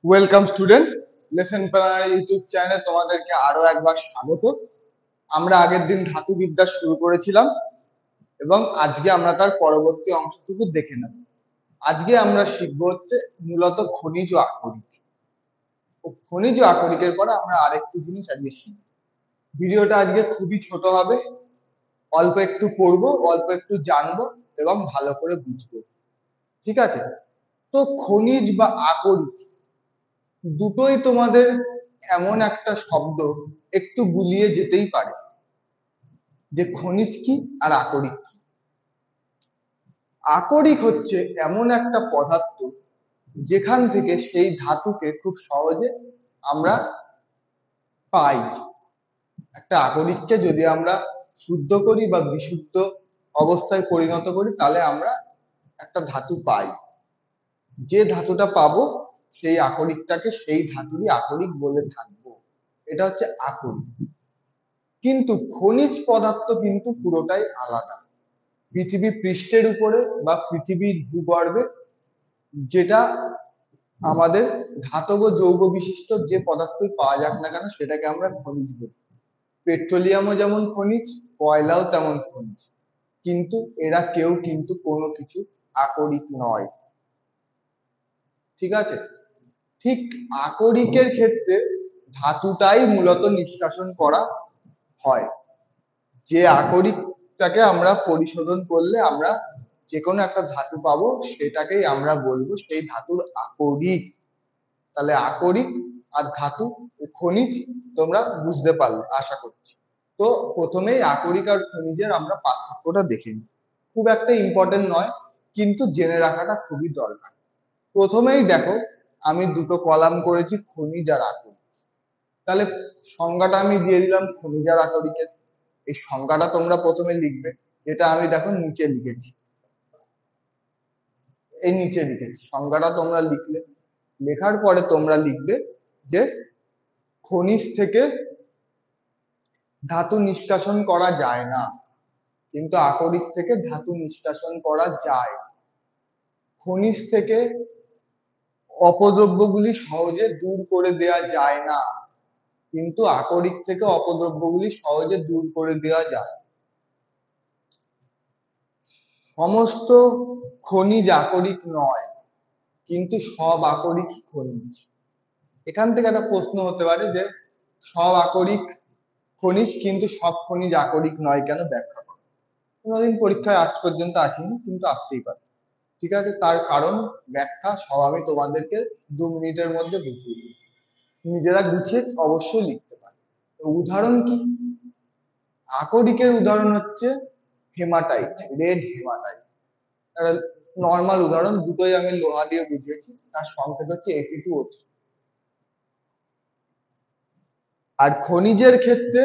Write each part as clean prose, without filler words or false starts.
Welcome student, lesson planner YouTube চ্যানেলে তোমাদেরকে আরো একবার স্বাগত। আমরা আগের দিন ধাতুবিদ্যা শুরু করেছিলাম এবং আজকে আমরা তার পরবর্তী অংশটুকু দেখে নেব। আজকে আমরা শিখবো হচ্ছে মূলত খনিজ ও আকরিক। ও খনিজ ও আকরিকের পরে আমরা আরেকটু জিনিস আজকে শিখব। ভিডিওটা আজকে খুবই ছোট হবে, অল্প একটু পড়বো, অল্প একটু জানবো এবং ভালো করে বুঝবো। ঠিক আছে? তো খনিজ বা আকরিক দুটোই তোমাদের এমন একটা শব্দ, একটু গুলিয়ে যেতেই পারে যে খনিজ কি আর আকরিক কি। আকরিক হচ্ছে এমন একটা পদার্থ যেখান থেকে সেই ধাতুকে খুব সহজে আমরা পাই। একটা আকরিককে যদি আমরা শুদ্ধ করি বা বিশুদ্ধ অবস্থায় পরিণত করি তাহলে আমরা একটা ধাতু পাই। যে ধাতুটা পাবো সেই আকরিকটাকে সেই ধাতুরই আকরিক বলে থাকবো। এটা হচ্ছে আকরিক। কিন্তু খনিজ পদার্থ কিন্তু পুরোটাই আলাদা। পৃথিবী পৃষ্ঠের উপরে বা পৃথিবীর ভূগর্ভে যেটা আমাদের ধাতব যৌগ বিশিষ্ট যে পদার্থই পাওয়া যাক না কেন সেটাকে আমরা খনিজ বলি। পেট্রোলিয়ামও যেমন খনিজ, কয়লাও তেমন খনিজ, কিন্তু এরা কেউ কিন্তু কোনো কিছু আকরিক নয়। ঠিক আছে? ঠিক আকরিকের ক্ষেত্রে ধাতুটাই মূলত নিষ্কাশন করা হয়। যে আকরিকটাকে আমরা পরিশোধন করলে আমরা যে কোনো একটা ধাতু পাবো সেটাকেই আমরা বলবো সেই ধাতুর আকরিক। তাহলে আকরিক আর ধাতু খনিজ তোমরা বুঝতে পারলে আশা করছি। তো প্রথমেই আকরিক আর খনিজের আমরা পার্থক্যটা দেখে নিই। খুব একটা ইম্পর্টেন্ট নয়, কিন্তু জেনে রাখাটা খুবই দরকার। প্রথমেই দেখো, আমি দুটো কলাম করেছি খনিজ আর আকরিক। তাহলে সংজ্ঞাটা আমি দিয়ে দিলাম খনিজ আর আকরিকের। এই সংজ্ঞাটা তোমরা প্রথমে লিখবে, যেটা আমি দেখো নিচে লিখেছি। এই নিচে লিখেছি সংজ্ঞাটা তোমরা লিখলে, লেখার পরে তোমরা লিখবে যে খনিজ থেকে ধাতু নিষ্কাশন করা যায় না, কিন্তু আকরিক থেকে ধাতু নিষ্কাশন করা যায়। খনিজ থেকে অপদ্রব্যগুলি সহজে দূর করে দেয়া যায় না, কিন্তু আকরিক থেকে অপদ্রব্যগুলি সহজে দূর করে দেওয়া যায়। সমস্ত খনিজ আকরিক নয়, কিন্তু সব আকরিক খনিজ। এখান থেকে একটা প্রশ্ন হতে পারে যে সব আকরিক খনিজ কিন্তু সব খনিজ আকরিক নয় কেন, ব্যাখ্যা করো। কোনোদিন পরীক্ষায় আজ পর্যন্ত আসেনি, কিন্তু আসতেই পারে। ঠিক আছে? তার কারণ ব্যাখ্যা সব আমি তোমাদেরকে 2 মিনিটের মধ্যে বুঝিয়ে দিচ্ছি। নিজেরা গুছিয়ে অবশ্যই লিখতে পারে। উদাহরণ কি? আকরিকের উদাহরণ হচ্ছে হেমাটাইট, রেড হেমাটাইট। নর্মাল উদাহরণ, দুটোই আমি লোহা দিয়ে বুঝিয়েছি, তার সংকেত হচ্ছে Fe2O3। আর খনিজের ক্ষেত্রে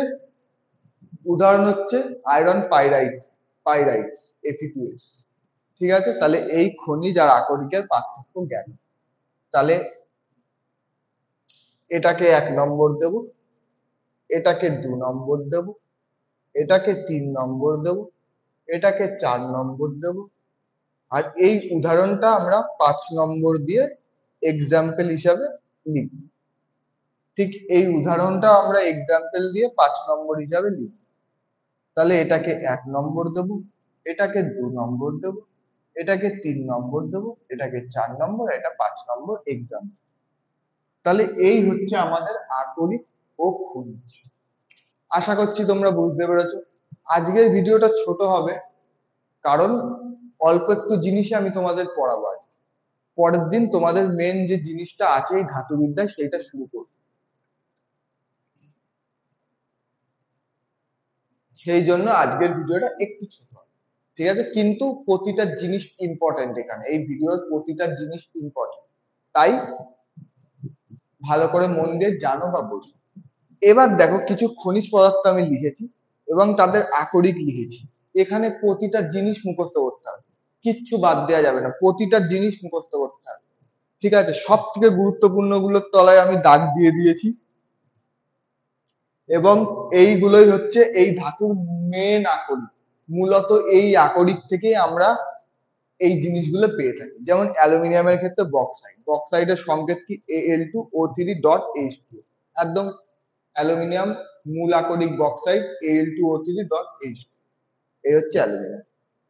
উদাহরণ হচ্ছে আয়রন পাইরাইট, পাইরাইট Fe2S। ঠিক আছে? তাহলে এই খনিজ আর আকরিকের পার্থক্য জ্ঞান। তাহলে এটাকে 1 নম্বর দেব, এটাকে 2 নম্বর দেব, এটাকে 3 নম্বর দেব, এটাকে 4 নম্বর দেব, আর এই উদাহরণটা আমরা 5 নম্বর দিয়ে এক্সাম্পল হিসাবে লিখব। ঠিক এই উদাহরণটা আমরা এক্সাম্পল দিয়ে 5 নম্বর হিসাবে লিখব। তাহলে এটাকে 1 নম্বর দেব, এটাকে 2 নম্বর দেব, এটাকে 3 নম্বর দেব, এটাকে 4 নম্বর, এটা 5 নম্বর এক্সাম্পল। তাহলে এই হচ্ছে আমাদের আকরিক ও খনিজ। আশা করছি তোমরা বুঝতে পেরেছো। আজকের ভিডিওটা ছোট হবে, কারণ অল্প একটু জিনিসই আমি তোমাদের পড়াবো আজ। পরের দিন তোমাদের মেন যে জিনিসটা আছে এই ধাতুবিদ্যায় সেইটা শুরু করবো। সেই জন্য আজকের ভিডিওটা একটু ছোট হবে। ঠিক আছে? কিন্তু প্রতিটা জিনিস ইম্পর্টেন্ট, এখানে এই ভিডিওর প্রতিটা জিনিস ইম্পর্টেন্ট। তাই ভালো করে মন দিয়ে জানো বা বোঝো। এবার দেখো, কিছু খনিজ পদার্থ আমি লিখেছি এবং তাদের আকরিক লিখেছি। এখানে প্রতিটা জিনিস মুখস্থ করতে হবে, কিচ্ছু বাদ দেওয়া যাবে না, প্রতিটা জিনিস মুখস্থ করতে হবে। ঠিক আছে? সব থেকে গুরুত্বপূর্ণ গুলোর তলায় আমি দাগ দিয়ে দিয়েছি, এবং এইগুলোই হচ্ছে এই ধাতুর মেন আকরিক। মূলত এই আকরিক থেকেই আমরা এই জিনিসগুলো পেয়ে থাকি। যেমন অ্যালুমিনিয়ামের ক্ষেত্রে বক্সাইটের সংকেত কি Al2O3.H2, একদম অ্যালুমিনিয়াম মূল আকরিক বক্সাইট Al2O3.H2, এই হচ্ছে অ্যালুমিনিয়াম।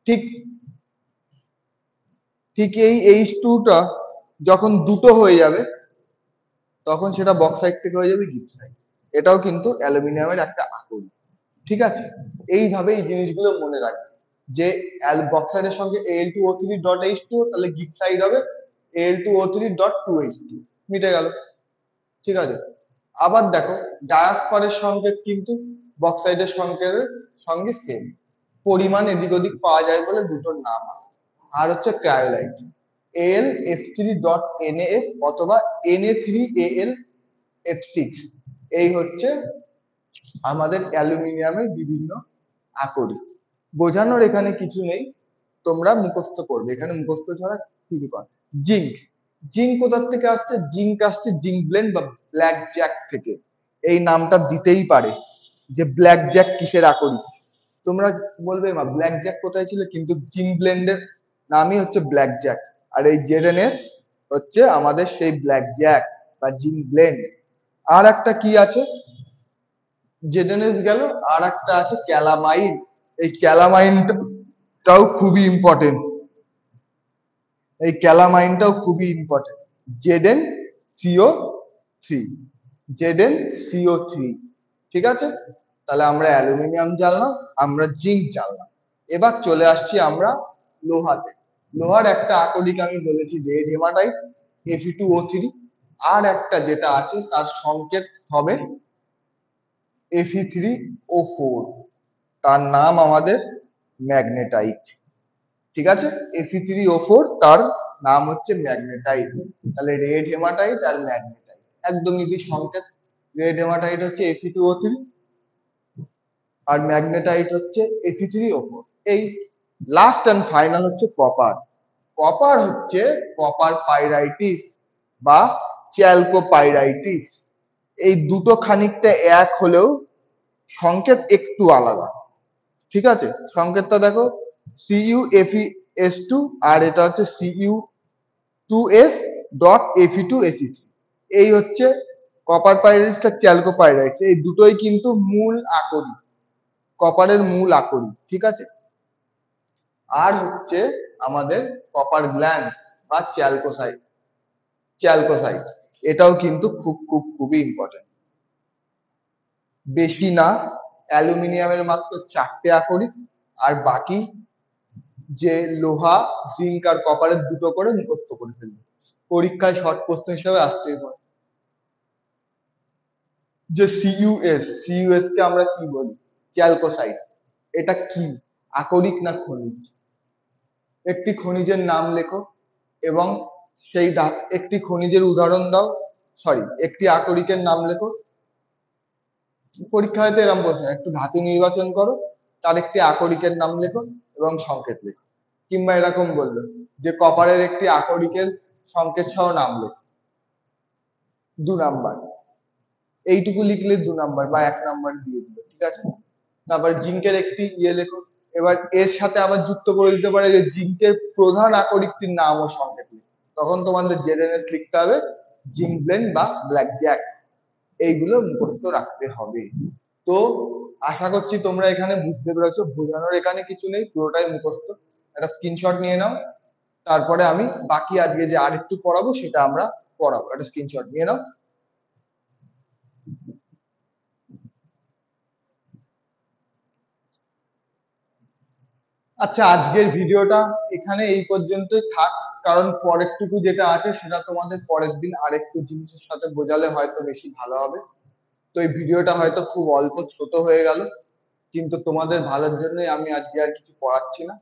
ঠিক ঠিক এই H2টা যখন দুটো হয়ে যাবে তখন সেটা বক্সাইট থেকে হয়ে যাবে গিপসাইট। এটাও কিন্তু অ্যালুমিনিয়ামের একটা আকরিক। ঠিক আছে, এইভাবে এই জিনিসগুলো মনে রাখবে যে বক্সাইটের সঙ্গে Al2O3.H2, তাহলে গিপসাইট হবে Al2O3.2H2, মিটে গেল। ঠিক আছে, আবার দেখো ডায়াসপারের সংকেত কিন্তু বক্সাইটের সংকেতের সঙ্গে সেম, পরিমাণ এদিক ওদিক পাওয়া যায় বলে দুটোর নাম আছে। আর হচ্ছে ক্রায়োলাইট Al(F3.NaF) অথবা Na3Al(F6), এই হচ্ছে আমাদের অ্যালুমিনিয়ামের বিভিন্ন আকরিক। বোঝানোর এখানে কিছু নেই, তোমরা মুখস্থ করবে, এখানে মুখস্থ ছাড়া কিছু কর। জিঙ্ক, জিঙ্ক কোথা থেকে আসছে? জিঙ্ক আসছে জিঙ্ক ব্লেন্ড বা ব্ল্যাক জ্যাক থেকে। এই নামটা দিতেই পারে যে ব্ল্যাক জ্যাক কিসের আকরিক। তোমরা বলবে মা ব্ল্যাক জ্যাক কোথায় ছিল, কিন্তু জিঙ্ক ব্লেন্ডের নামই হচ্ছে ব্ল্যাক জ্যাক। আর এই জেডএনএস হচ্ছে আমাদের সেই ব্ল্যাক জ্যাক বা জিঙ্ক ব্লেন্ড। আর একটা কি আছে, জেডএনএস গেল, আর একটা আছে ক্যালামাইন। এই ক্যালামাইনটাও খুবই ইম্পর্টেন্ট, এই ক্যালামাইনটাও খুবই important. Zn CO3, Zn CO3। ঠিক আছে, তাহলে আমরা অ্যালুমিনিয়াম জানলাম, আমরা জিঙ্ক জানলাম। এবার চলে আসছি আমরা লোহাতে। লোহার একটা আকরিক আমি বলেছি রেড হেমাটাইট Fe2O3, আর একটা যেটা আছে তার সংকেত হবে Fe3O4, তার নাম আমাদের ম্যাগনেটাইট। ঠিক আছে, Fe3O4 তার নাম হচ্ছে ম্যাগনেটাইট। তাহলে রেড হেমাটাইট আর ম্যাগনেটাইট একদম ইজি সংকেত। রেড হেমাটাইট হচ্ছে Fe2O3 আর ম্যাগনেটাইট হচ্ছে Fe3O4। এই লাস্ট এন্ড ফাইনাল হচ্ছে কপার। কপার হচ্ছে কপার পাইরাইটিস বা চ্যালকোপাইরাইটিস। এই দুটো খানিকটা এক হলেও সংকেত একটু আলাদা। ঠিক আছে, সংকেতটা দেখো CuFeS2 আর এটা হচ্ছে Cu2S.Fe2Se3। এই হচ্ছে কপার পাইরাইটস আর চ্যালকোপাইরাইটস, এই দুটোই কিন্তু মূল আকরিক, কপারের মূল আকরিক। ঠিক আছে, আর হচ্ছে আমাদের কপার গ্ল্যান্স বা চ্যালকোসাইট, এটাও কিন্তু খুবই ইম্পর্টেন্ট। বেশি না, অ্যালুমিনিয়ামের মাত্র 4টে আকরিক, আর বাকি যে লোহা জিঙ্ক আর কপারের দুটো করে মুখস্থ করে ফেলবে, পরীক্ষায় শর্ট প্রশ্ন হিসেবে আসতেই পারে। যে CuS কে আমরা কি বলি? চ্যালকোসাইট। এটা কি, আকরিক না খনিজ? একটি খনিজের নাম লেখো এবং সেই একটি খনিজের উদাহরণ দাও, সরি একটি আকরিকের নাম লেখো। পরীক্ষা হয়তো এরকম প্রশ্ন, একটু ধাতু নির্বাচন করো, তার একটি আকরিকের নাম লেখো এবং সংকেত লেখো। কিংবা এরকম বললো যে কপারের একটি আকরিকের সংকেত সহ নাম লেখো, 2 নাম্বার। এইটুকু লিখলে 2 নাম্বার বা 1 নাম্বার দিয়ে দিল। ঠিক আছে, তারপর জিঙ্কের একটি লেখো। এবার এর সাথে আবার যুক্ত করে দিতে পারে যে জিঙ্কের প্রধান আকরিকটির নাম ও সংকেত লেখো। তখন তোমাদের জেডএনএস লিখতে হবে জিঙ্ক ব্লেন্ড বা ব্ল্যাক জ্যাক। এইগুলো মুখস্থ রাখতে হবে। তো আশা করছি তোমরা এখানে বুঝতে পেরেছো, বোঝানোর এখানে কিছু নেই, পুরোটাই মুখস্থ। একটা স্ক্রিনশট নিয়ে নাও, তারপরে আমি বাকি আজকে যে আরেকটু পড়াবো সেটা আমরা পড়াবো। একটা স্ক্রিনশট নিয়ে নাও। আচ্ছা, আজকের ভিডিওটা এখানে এই পর্যন্তই থাক, কারণ পরেরটুকু যেটা আছে সেটা তোমাদের পরের দিন আরেকটু জিনিসের সাথে বোঝালে হয়তো বেশি ভালো হবে। তো এই ভিডিওটা হয়তো খুব অল্প ছোট হয়ে গেল, কিন্তু তোমাদের ভালোর জন্যই আমি আজকে আর কিছু পড়াচ্ছি না।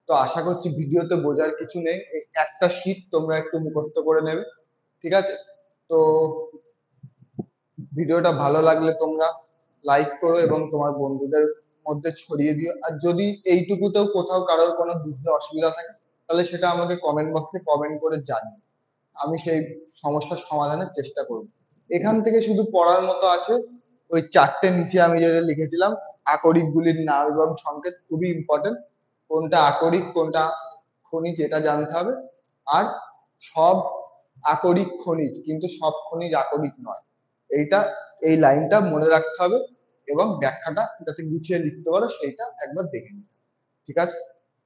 তো আশা করছি ভিডিওতে বোঝার কিছু নেই, এই একটা শীট তোমরা একটু মুখস্থ করে নেবে। ঠিক আছে, তো ভিডিওটা ভালো লাগলে তোমরা লাইক করো এবং তোমার বন্ধুদের মধ্যে ছড়িয়ে দিও। আর যদি এইটুকুতেও কোথাও কারোর কোনো বুঝতে অসুবিধা থাকে তাহলে সেটা আমাকে কমেন্ট বক্সে কমেন্ট করে জানিও, আমি সেই সমস্যার সমাধানের চেষ্টা করব। এখান থেকে শুধু পড়ার মতো আছে ওই 4টে নিচে আমি যেটা লিখেছিলাম আকরিক গুলির নাম এবং সংকেত, খুবই ইম্পর্টেন্ট। কোনটা আকরিক কোনটা খনিজ এটা জানতে হবে। আর সব আকরিক খনিজ, কিন্তু সব খনিজ আকরিক নয়, এইটা এই লাইনটা মনে রাখতে হবে এবং ব্যাখ্যাটা যাতে গুছিয়ে লিখতে পারো সেইটা একবার দেখে নিতে হবে। ঠিক আছে,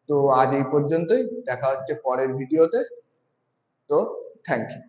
তো আজ এই পর্যন্তই, দেখা হচ্ছে পরের ভিডিওতে। তো থ্যাংক ইউ।